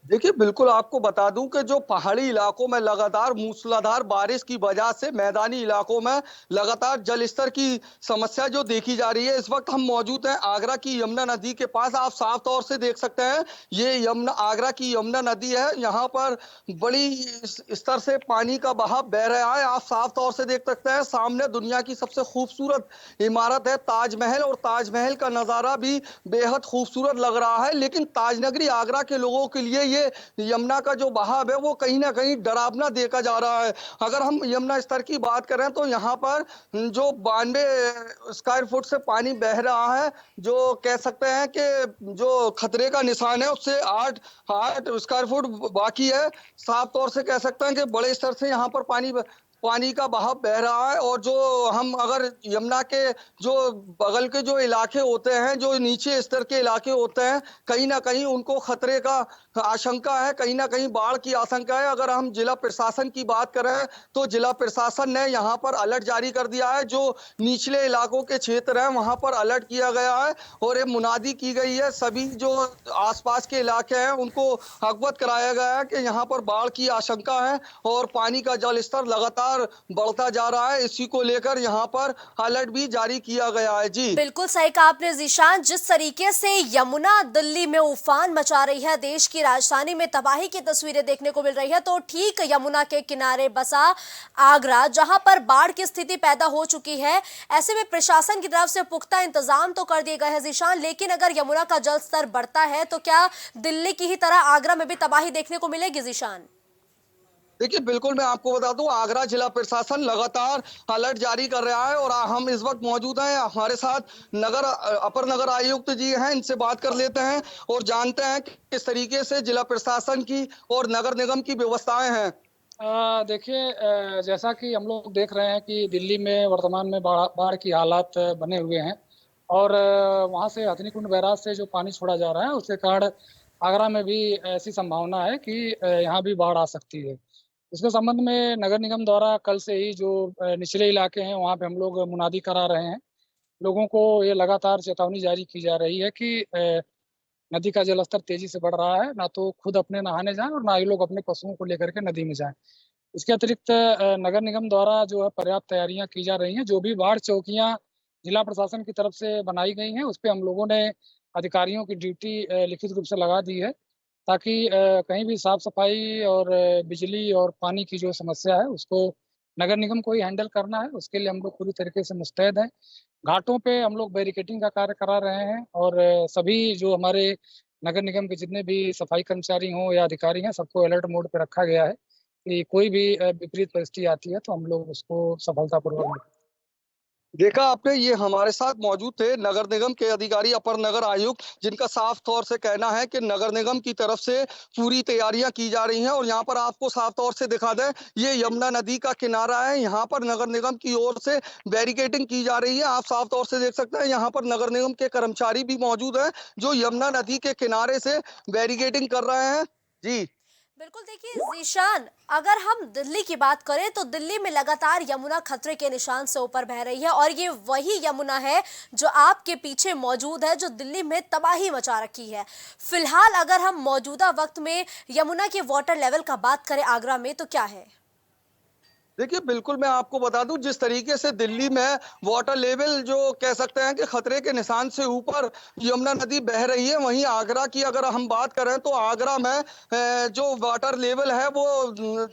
देखिए बिल्कुल आपको बता दूं कि जो पहाड़ी इलाकों में लगातार मूसलाधार बारिश की वजह से मैदानी इलाकों में लगातार जल स्तर की समस्या जो देखी जा रही है। इस वक्त हम मौजूद हैं आगरा की यमुना नदी के पास। आप साफ तौर से देख सकते हैं ये आगरा की यमुना नदी है। यहाँ पर बड़ी स्तर से पानी का बहाव बह रहा है। आप साफ तौर से देख सकते हैं सामने दुनिया की सबसे खूबसूरत इमारत है ताजमहल, और ताजमहल का नजारा भी बेहद खूबसूरत लग रहा है। लेकिन ताजनगरी आगरा के लोगों के लिए ये यमुना का जो बहाव है वो कहीं ना कहीं डरावना देखा जा रहा है। अगर हम यमुना स्तर की बात करें तो यहाँ पर जो 92 स्क्वायर फुट से पानी बह रहा है, जो कह सकते हैं कि जो खतरे का निशान है उससे 8 स्क्वायर फुट बाकी है। साफ तौर से कह सकते हैं कि बड़े स्तर से यहाँ पर पानी का बहाव बह रहा है। और जो हम अगर यमुना के जो बगल के जो इलाके होते हैं, जो नीचे स्तर के इलाके होते हैं, कहीं ना कहीं उनको खतरे का आशंका है, कहीं ना कहीं बाढ़ की आशंका है। अगर हम जिला प्रशासन की बात करें तो जिला प्रशासन ने यहाँ पर अलर्ट जारी कर दिया है। जो निचले इलाकों के क्षेत्र हैं वहां पर अलर्ट किया गया है और ये मुनादी की गई है। सभी जो आसपास के इलाके हैं उनको अवगत कराया गया है कि यहाँ पर बाढ़ की आशंका है और पानी का जल स्तर लगातार लगातार बढ़ता जा रहा है। इसी को लेकर यहाँ पर अलर्ट भी जारी किया गया है। जी बिल्कुल सही कहा आपने जीशान। जिस तरीके से यमुना दिल्ली में उफान मचा रही है, देश की राजधानी में तबाही की तस्वीरें देखने को मिल रही है, तो ठीक यमुना के किनारे बसा आगरा, जहां पर बाढ़ की स्थिति पैदा हो चुकी है, ऐसे में प्रशासन की तरफ से पुख्ता इंतजाम तो कर दिए गए हैं जीशान, लेकिन अगर यमुना का जल स्तर बढ़ता है तो क्या दिल्ली की ही तरह आगरा में भी तबाही देखने को मिलेगी जीशान? देखिए, बिल्कुल मैं आपको बता दूं, आगरा जिला प्रशासन लगातार अलर्ट जारी कर रहा है और हम इस वक्त मौजूद हैं। हमारे साथ अपर नगर आयुक्त जी हैं, इनसे बात कर लेते हैं और जानते हैं कि किस तरीके से जिला प्रशासन की और नगर निगम की व्यवस्थाएं हैं। देखिए, जैसा कि हम लोग देख रहे हैं कि दिल्ली में वर्तमान में बाढ़ की हालात बने हुए हैं और वहाँ से हथनीकुंड बैराज से जो पानी छोड़ा जा रहा है उसके कारण आगरा में भी ऐसी संभावना है कि यहाँ भी बाढ़ आ सकती है। इसके संबंध में नगर निगम द्वारा कल से ही जो निचले इलाके हैं वहाँ पे हम लोग मुनादी करा रहे हैं। लोगों को ये लगातार चेतावनी जारी की जा रही है कि नदी का जलस्तर तेजी से बढ़ रहा है, ना तो खुद अपने नहाने जाएं और ना ही लोग अपने पशुओं को लेकर के नदी में जाएं। इसके अतिरिक्त नगर निगम द्वारा जो है पर्याप्त तैयारियां की जा रही हैं। जो भी बाढ़ चौकियां जिला प्रशासन की तरफ से बनाई गई हैं उस पे हम लोगों ने अधिकारियों की ड्यूटी लिखित रूप से लगा दी है, ताकि कहीं भी साफ सफाई और बिजली और पानी की जो समस्या है उसको नगर निगम को ही हैंडल करना है। उसके लिए हम लोग पूरी तरीके से मुस्तैद हैं। घाटों पे हम लोग बैरिकेडिंग का कार्य करा रहे हैं और सभी जो हमारे नगर निगम के जितने भी सफाई कर्मचारी हों या अधिकारी हैं सबको अलर्ट मोड पे रखा गया है कि कोई भी विपरीत परिस्थिति आती है तो हम लोग उसको सफलतापूर्वक। देखा आपने, ये हमारे साथ मौजूद थे नगर निगम के अधिकारी अपर नगर आयुक्त, जिनका साफ तौर से कहना है कि नगर निगम की तरफ से पूरी तैयारियां की जा रही हैं। और यहाँ पर आपको साफ तौर से दिखा दें, ये यमुना नदी का किनारा है। यहाँ पर नगर निगम की ओर से बैरिकेडिंग की जा रही है। आप साफ तौर से देख सकते हैं, यहाँ पर नगर निगम के कर्मचारी भी मौजूद हैं जो यमुना नदी के किनारे से बैरिकेडिंग कर रहे हैं। जी बिल्कुल। देखिए जीशान, अगर हम दिल्ली की बात करें तो दिल्ली में लगातार यमुना खतरे के निशान से ऊपर बह रही है और ये वही यमुना है जो आपके पीछे मौजूद है, जो दिल्ली में तबाही मचा रखी है। फिलहाल अगर हम मौजूदा वक्त में यमुना के वाटर लेवल का बात करें आगरा में तो क्या है? देखिए, बिल्कुल मैं आपको बता दूं, जिस तरीके से दिल्ली में वाटर लेवल जो कह सकते हैं कि खतरे के निशान से ऊपर यमुना नदी बह रही है, वहीं आगरा की अगर हम बात करें तो आगरा में जो वाटर लेवल है वो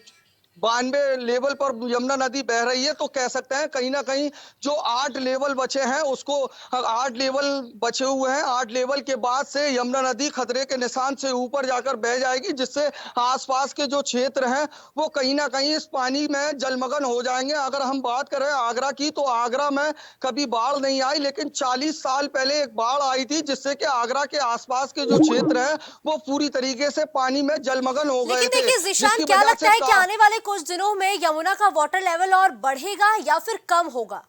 92 लेवल पर यमुना नदी बह रही है। तो कह सकते हैं कहीं ना कहीं जो 8 लेवल बचे हैं उसको 8 लेवल बचे हुए हैं, 8 लेवल के बाद से यमुना नदी खतरे के निशान से ऊपर जाकर बह जाएगी, जिससे आसपास के जो क्षेत्र हैं वो कहीं ना कहीं इस पानी में जलमग्न हो जाएंगे। अगर हम बात करें आगरा की तो आगरा में कभी बाढ़ नहीं आई, लेकिन 40 साल पहले एक बाढ़ आई थी जिससे कि आगरा के आसपास के जो क्षेत्र हैं वो पूरी तरीके से पानी में जलमग्न हो गए लेकिन थे। देखिए जीशान, जिसकी क्या वजह लगता है से कि आने वाले कुछ दिनों में यमुना का वाटर लेवल और बढ़ेगा या फिर कम होगा?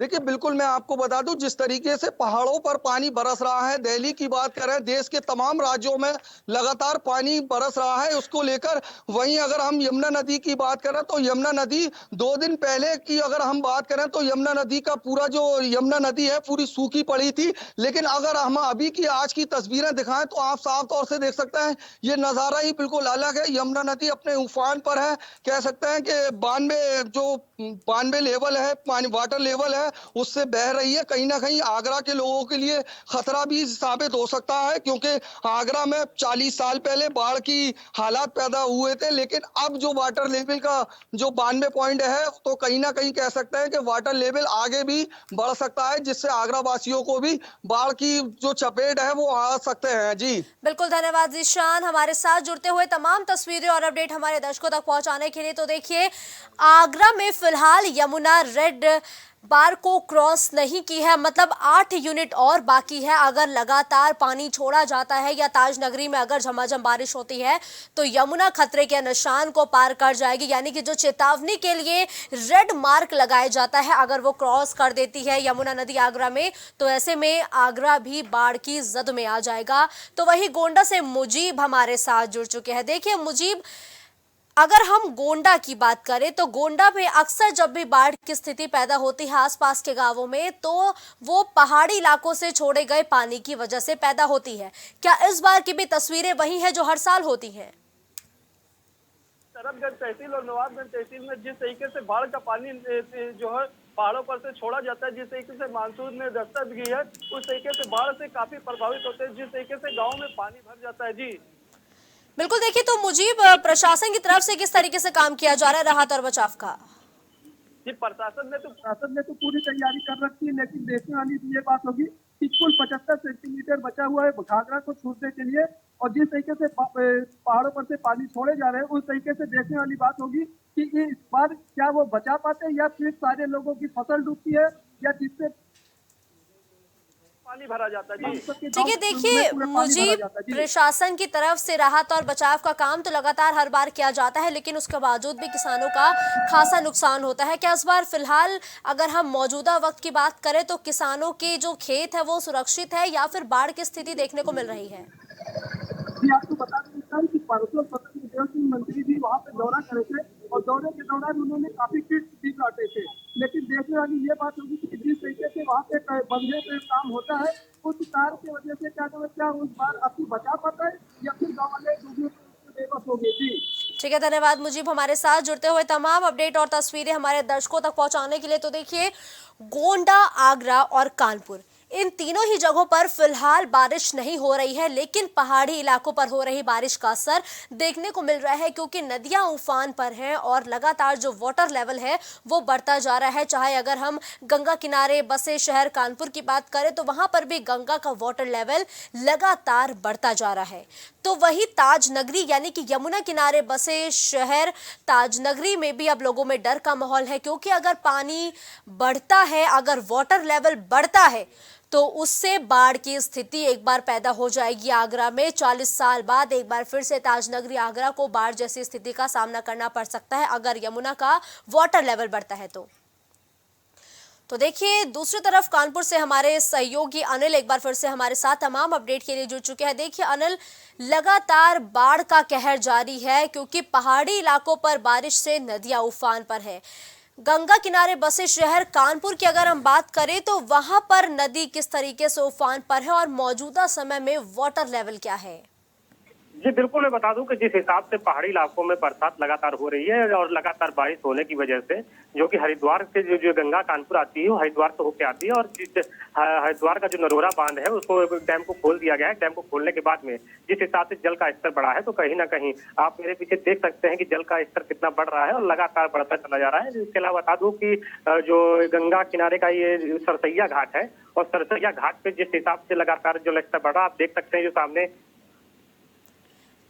देखिए, बिल्कुल मैं आपको बता दूं, जिस तरीके से पहाड़ों पर पानी बरस रहा है, दिल्ली की बात करें, देश के तमाम राज्यों में लगातार पानी बरस रहा है उसको लेकर। वहीं अगर हम यमुना नदी की बात करें तो यमुना नदी 2 दिन पहले की अगर हम बात करें तो यमुना नदी का पूरा जो यमुना नदी है पूरी सूखी पड़ी थी। लेकिन अगर हम अभी की आज की तस्वीरें दिखाएं तो आप साफ तौर से देख सकते हैं, ये नजारा ही बिल्कुल अलग है। यमुना नदी अपने उफान पर है। कह सकते हैं कि 92 लेवल है, पानी वाटर लेवल है उससे बह रही है। कहीं ना कहीं आगरा के लोगों के लिए खतरा भी साबित हो सकता है, क्योंकि आगरा में 40 साल पहले बाढ़ की हालात पैदा हुए थे। लेकिन अब जो वाटर लेवल का जो 92 पॉइंट है, तो कहीं ना कहीं कह सकते हैं कि वाटर लेवल आगे भी बढ़ सकता है, जिससे आगरा वासियों को भी बाढ़ की जो चपेट है वो आ सकते हैं। जी बिल्कुल, धन्यवाद जीशान, हमारे साथ जुड़ते हुए तमाम तस्वीरें और अपडेट हमारे दर्शकों तक पहुंचाने के लिए। तो देखिए, आगरा में फिलहाल यमुना रेड बार को क्रॉस नहीं की है, मतलब 8 यूनिट और बाकी है। अगर लगातार पानी छोड़ा जाता है या ताज नगरी में अगर झमाझम बारिश होती है तो यमुना खतरे के निशान को पार कर जाएगी, यानी कि जो चेतावनी के लिए रेड मार्क लगाया जाता है, अगर वो क्रॉस कर देती है यमुना नदी आगरा में तो ऐसे में आगरा भी बाढ़ की जद में आ जाएगा। तो वही गोंडा से मुजीब हमारे साथ जुड़ चुके हैं। देखिए मुजीब, अगर हम गोंडा की बात करें तो गोंडा में अक्सर जब भी बाढ़ की स्थिति पैदा होती है आसपास के गांवों में, तो वो पहाड़ी इलाकों से छोड़े गए पानी की वजह से पैदा होती है। क्या इस बार की भी तस्वीरें वही हैं जो हर साल होती हैं? तरफगंज तहसील और नवाबगंज तहसील में जिस तरीके से बाढ़ का पानी जो है पहाड़ों पर से छोड़ा जाता है, जिस तरीके से मानसून में दस्तक दी है, उस तरीके से बाढ़ से काफी प्रभावित होते हैं, जिस तरीके से गाँव में पानी भर जाता है। जी बिल्कुल, देखिए तो मुजीब, प्रशासन की तरफ से किस तरीके से काम किया जा रहा है राहत और बचाव का? जी प्रशासन ने तो पूरी तैयारी कर रखी है, लेकिन देखने वाली ये बात होगी कि कुल 75 सेंटीमीटर बचा हुआ है घाघरा को छूटने के लिए, और जिस तरीके से पहाड़ों पर से पानी छोड़े जा रहे हैं, उस तरीके से देखने वाली बात होगी कि इस बार क्या वो बचा पाते हैं या फिर सारे लोगों की फसल डूबती है या जिससे पानी भरा जाता है। जी ठीक है, देखिए मुजीब, प्रशासन की तरफ से राहत और बचाव का काम तो लगातार हर बार किया जाता है, लेकिन उसके बावजूद भी किसानों का खासा नुकसान होता है। क्या इस बार फिलहाल अगर हम मौजूदा वक्त की बात करें तो किसानों के जो खेत है वो सुरक्षित है या फिर बाढ़ की स्थिति देखने को मिल रही है? जी आपको बता दें कि परसों स्वतंत्र उद्योग मंत्री भी वहाँ पे दौरा करे थे, और दौरे के दौरान उन्होंने काफी किट भी बांटे थे, लेकिन देखने वाली ये बात होगी कि जिस तरीके से वहाँ पे बंधे पे काम होता है, उस तार की वजह से क्या उस बार अपनी बचा पाता है या फिर गाँव वाले बेबस हो गए। जी ठीक है, धन्यवाद मुजीब, हमारे साथ जुड़ते हुए तमाम अपडेट और तस्वीरें हमारे दर्शकों तक पहुंचाने के लिए। तो देखिए, गोंडा, आगरा और कानपुर, इन तीनों ही जगहों पर फिलहाल बारिश नहीं हो रही है, लेकिन पहाड़ी इलाकों पर हो रही बारिश का असर देखने को मिल रहा है, क्योंकि नदियां उफान पर हैं और लगातार जो वाटर लेवल है वो बढ़ता जा रहा है। चाहे अगर हम गंगा किनारे बसे शहर कानपुर की बात करें तो वहां पर भी गंगा का वाटर लेवल लगातार बढ़ता जा रहा है। तो वही ताज नगरी यानी कि यमुना किनारे बसे शहर ताज नगरी में भी अब लोगों में डर का माहौल है, क्योंकि अगर पानी बढ़ता है, अगर वाटर लेवल बढ़ता है तो उससे बाढ़ की स्थिति एक बार पैदा हो जाएगी। आगरा में 40 साल बाद एक बार फिर से ताजनगरी आगरा को बाढ़ जैसी स्थिति का सामना करना पड़ सकता है अगर यमुना का वाटर लेवल बढ़ता है तो देखिए, दूसरी तरफ कानपुर से हमारे सहयोगी अनिल एक बार फिर से हमारे साथ तमाम अपडेट के लिए जुड़ चुके हैं। देखिए अनिल, लगातार बाढ़ का कहर जारी है, क्योंकि पहाड़ी इलाकों पर बारिश से नदियां उफान पर है। गंगा किनारे बसे शहर कानपुर की अगर हम बात करें तो वहां पर नदी किस तरीके से उफान पर है और मौजूदा समय में वाटर लेवल क्या है? जी बिल्कुल, मैं बता दूं कि जिस हिसाब से पहाड़ी इलाकों में बरसात लगातार हो रही है और लगातार बारिश होने की वजह से जो कि हरिद्वार से जो गंगा कानपुर आती है वो हरिद्वार से होकर आती है, और जिस हरिद्वार का जो नरोरा बांध है उसको डैम को खोल दिया गया है। डैम को खोलने के बाद में जिस हिसाब से जल का स्तर बढ़ा है तो कहीं ना कहीं आप मेरे पीछे देख सकते हैं कि जल का स्तर कितना बढ़ रहा है और लगातार बढ़ता चला जा रहा है। इसके अलावा बता दूं कि जो गंगा किनारे का ये सरसैया घाट है, और सरसैया घाट पे जिस हिसाब से लगातार जल स्तर बढ़ा आप देख सकते हैं जो सामने।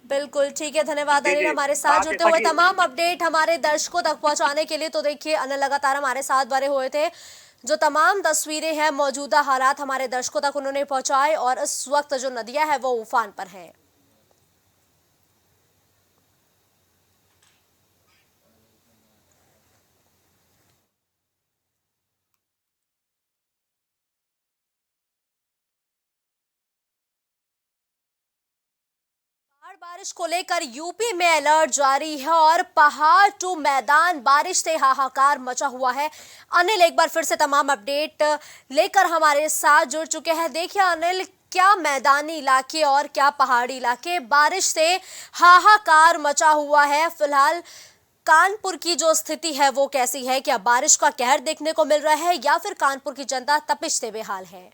बिल्कुल ठीक है, धन्यवाद अनिल, हमारे साथ जुड़ते हुए तमाम अपडेट हमारे दर्शकों तक पहुंचाने के लिए। तो देखिए अनिल लगातार हमारे साथ बने हुए थे, जो तमाम तस्वीरें हैं मौजूदा हालात हमारे दर्शकों तक उन्होंने पहुंचाए, और इस वक्त जो नदियां हैं वो उफान पर हैं। बारिश को लेकर यूपी में अलर्ट जारी है और पहाड़ टू मैदान बारिश से हाहाकार मचा हुआ है। अनिल एक बार फिर से तमाम अपडेट लेकर हमारे साथ जुड़ चुके हैं। देखिए अनिल, क्या मैदानी इलाके और क्या पहाड़ी इलाके, बारिश से हाहाकार मचा हुआ है। फिलहाल कानपुर की जो स्थिति है वो कैसी है? क्या बारिश का कहर देखने को मिल रहा है या फिर कानपुर की जनता तपिश से बेहाल है?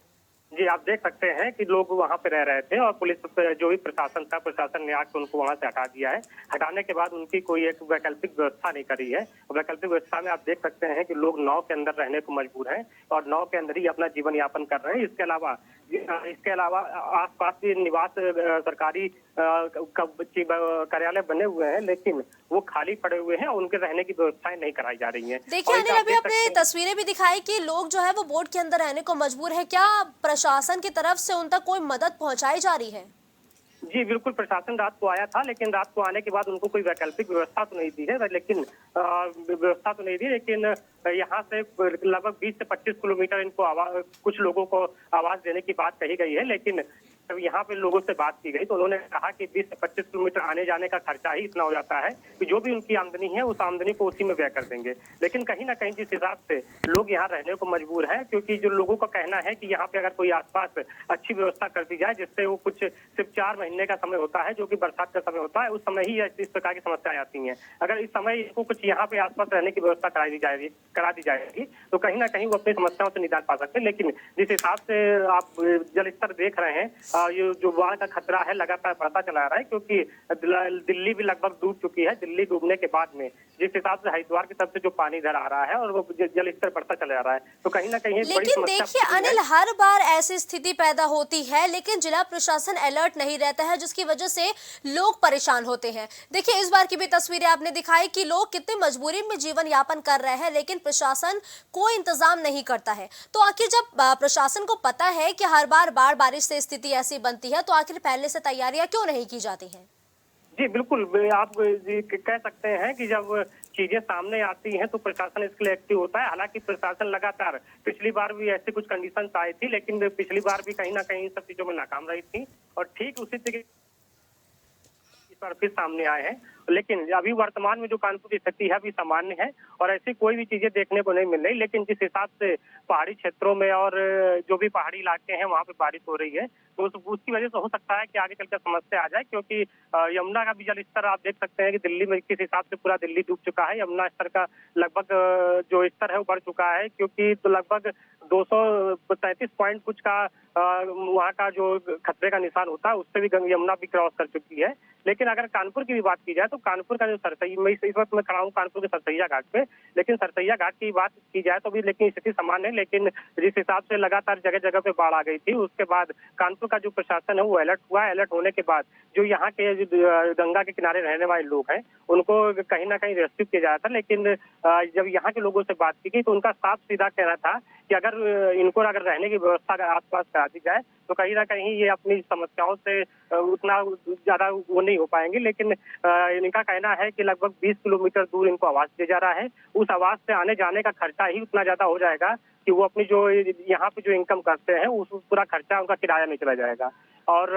जी आप देख सकते हैं कि लोग वहां पे रह रहे थे और पुलिस जो भी प्रशासन था, प्रशासन ने आकर उनको वहां से हटा दिया है। हटाने के बाद उनकी कोई एक वैकल्पिक व्यवस्था नहीं करी है। वैकल्पिक व्यवस्था में आप देख सकते हैं कि लोग नाव के अंदर रहने को मजबूर हैं और नाव के अंदर ही अपना जीवन यापन कर रहे हैं। इसके अलावा आसपास भी निवास सरकारी कार्यालय बने हुए हैं, लेकिन वो खाली पड़े हुए हैं और उनके रहने की व्यवस्थाएं नहीं कराई जा रही हैं। देखिए अनिल, अभी आपने तस्वीरें भी दिखाई कि लोग जो है वो बोट के अंदर रहने को मजबूर है। क्या प्रशासन की तरफ से उन तक कोई मदद पहुंचाई जा रही है? जी बिल्कुल, प्रशासन रात को आया था, लेकिन रात को आने के बाद उनको कोई वैकल्पिक व्यवस्था तो नहीं दी है, लेकिन यहाँ से लगभग 20 से 25 किलोमीटर इनको कुछ लोगों को आवाज देने की बात कही गई है, लेकिन जब यहाँ पे लोगों से बात की गई तो उन्होंने कहा कि 20 से 25 किलोमीटर आने जाने का खर्चा ही इतना हो जाता है कि जो भी उनकी आमदनी है उस आमदनी को उसी में व्यय कर देंगे। लेकिन कहीं ना कहीं जिस हिसाब से लोग यहाँ रहने को मजबूर हैं, क्योंकि जो लोगों का कहना है कि यहाँ पे अगर कोई आसपास अच्छी व्यवस्था कर दी जाए, जिससे वो कुछ सिर्फ 4 महीने का समय होता है जो कि बरसात का समय होता है, उस समय ही इस प्रकार की समस्याएं आती हैं। अगर इस समय इनको कुछ यहाँ पे आसपास रहने की व्यवस्था करा दी जाएगी तो कहीं ना कहीं वो अपनी समस्याओं से निजात पा सकते हैं। लेकिन जिस हिसाब से आप जल स्तर देख रहे हैं, ये जो बाढ़ का खतरा है लगातार बढ़ता चला रहा है, क्योंकि दिल्ली भी लगभग डूब चुकी है। दिल्ली डूबने के बाद में जिस हिसाब से हरिद्वार की तरफ से जो पानी इधर आ रहा है और वो जल स्तर बढ़ता चला रहा है, तो कहीं ना कहीं लेकिन देखिए अनिल, हर बार ऐसी स्थिति पैदा होती है लेकिन जिला प्रशासन अलर्ट नहीं रहता है, जिसकी वजह से लोग परेशान होते हैं। देखिए इस बार की भी तस्वीरें आपने दिखाई कि लोग कितनी मजबूरी में जीवन यापन कर रहे हैं, लेकिन प्रशासन कोई इंतजाम नहीं करता है। तो आखिर जब प्रशासन को पता है कि हर बार बारिश से स्थिति ऐसी बनती है, तो आखिर पहले से तैयारियां क्यों नहीं की जाती हैं? जी बिल्कुल, आप कह सकते हैं कि जब चीजें सामने आती हैं तो प्रशासन इसके लिए एक्टिव होता है। हालांकि प्रशासन लगातार पिछली बार भी ऐसी कुछ कंडीशन आई थी, लेकिन पिछली बार भी कहीं ना कहीं सब चीजों में नाकाम रही थी और ठीक उसी तरीके इस बार फिर सामने आए हैं। लेकिन अभी वर्तमान में जो कानपुर की स्थिति है अभी सामान्य है और ऐसी कोई भी चीजें देखने को नहीं मिल रही। लेकिन जिस हिसाब से पहाड़ी क्षेत्रों में और जो भी पहाड़ी इलाके हैं वहाँ पे बारिश हो रही है, तो उसकी वजह से हो सकता है कि आगे चलकर समस्या आ जाए, क्योंकि यमुना का भी जल स्तर आप देख सकते हैं कि दिल्ली में किस हिसाब से पूरा दिल्ली डूब चुका है। यमुना स्तर का लगभग जो स्तर है वो बढ़ चुका है, क्योंकि तो लगभग 233 पॉइंट कुछ का वहाँ का जो खतरे का निशान होता है उससे भी यमुना भी क्रॉस कर चुकी है। लेकिन अगर कानपुर की भी बात की जाए तो कानपुर का जो सरसैया, मैं इस वक्त मैं खड़ा हूँ कानपुर के सरसैया घाट पे, लेकिन सरसैया घाट की बात की जाए तो भी लेकिन स्थिति सामान्य है। लेकिन जिस हिसाब से लगातार जगह जगह पे बाढ़ आ गई थी, उसके बाद कानपुर का जो प्रशासन है वो अलर्ट हुआ है। अलर्ट होने के बाद जो यहाँ के गंगा के किनारे रहने वाले लोग हैं उनको कहीं ना कहीं रेस्क्यू किया जाता था। लेकिन जब यहाँ के लोगों से बात की गई तो उनका साफ सीधा कहना था कि अगर इनको अगर रहने की व्यवस्था आसपास करा दी जाए तो कहीं ना कहीं ये अपनी समस्याओं से उतना ज्यादा वो नहीं हो पाएंगे। लेकिन इनका कहना है कि लगभग 20 किलोमीटर दूर इनको आवास दिया जा रहा है, उस आवास से आने जाने का खर्चा ही उतना ज्यादा हो जाएगा कि वो अपनी जो यहाँ पे जो इनकम करते हैं उस पूरा खर्चा उनका किराया में चला जाएगा। और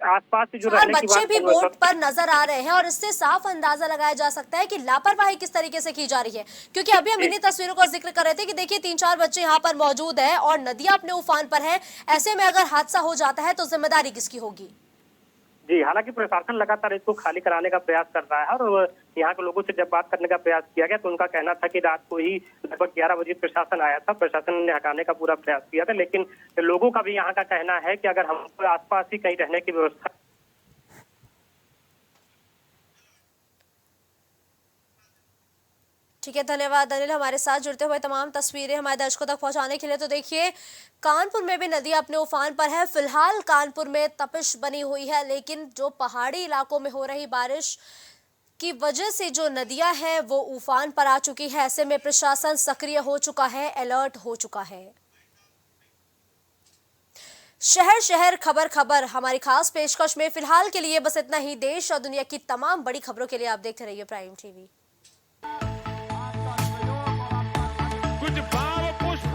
आसपास जो रहने की बच्चे भी बोट पर नजर आ रहे हैं और इससे साफ अंदाजा लगाया जा सकता है कि लापरवाही किस तरीके से की जा रही है, क्योंकि अभी हम इन्हीं तस्वीरों का जिक्र कर रहे थे कि देखिए 3-4 बच्चे यहाँ पर मौजूद हैं और नदियां अपने उफान पर है। ऐसे में अगर हादसा हो जाता है तो जिम्मेदारी किसकी होगी? जी, हालांकि प्रशासन लगातार इसको खाली कराने का प्रयास कर रहा है और यहाँ के लोगों से जब बात करने का प्रयास किया गया तो उनका कहना था कि रात को ही लगभग 11 बजे प्रशासन आया था, प्रशासन ने हटाने का पूरा प्रयास किया था। लेकिन लोगों का भी यहाँ का कहना है कि अगर हम आसपास ही कहीं रहने की व्यवस्था। ठीक है, धन्यवाद अनिल हमारे साथ जुड़ते हुए तमाम तस्वीरें हमारे दर्शकों तक पहुंचाने के लिए। तो देखिए कानपुर में भी नदी अपने उफान पर है। फिलहाल कानपुर में तपिश बनी हुई है, लेकिन जो पहाड़ी इलाकों में हो रही बारिश की वजह से जो नदियां हैं वो उफान पर आ चुकी है। ऐसे में प्रशासन सक्रिय हो चुका है, अलर्ट हो चुका है। शहर शहर खबर खबर हमारी खास पेशकश में फिलहाल के लिए बस इतना ही। देश और दुनिया की तमाम बड़ी खबरों के लिए आप देखते रहिए प्राइम टीवी। कुछ भाव पुष्प